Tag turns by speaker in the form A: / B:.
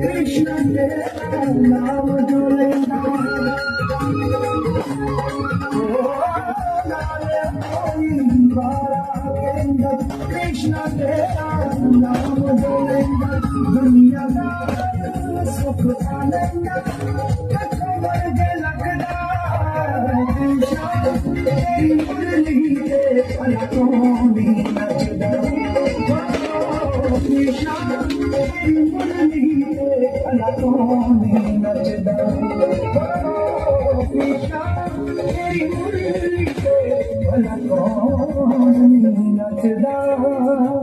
A: कृष्ण तेरा नाम जो लेना कृष्ण तेरा नाम जो लेना दुनिया का सुख आनंद वर्गे लगना तेरी मुरली के पलकों में नचदा कृष्ण तेरी मुरली के पलकों में नचदा कृष्ण तेरी मुरली के पलकों में नचदा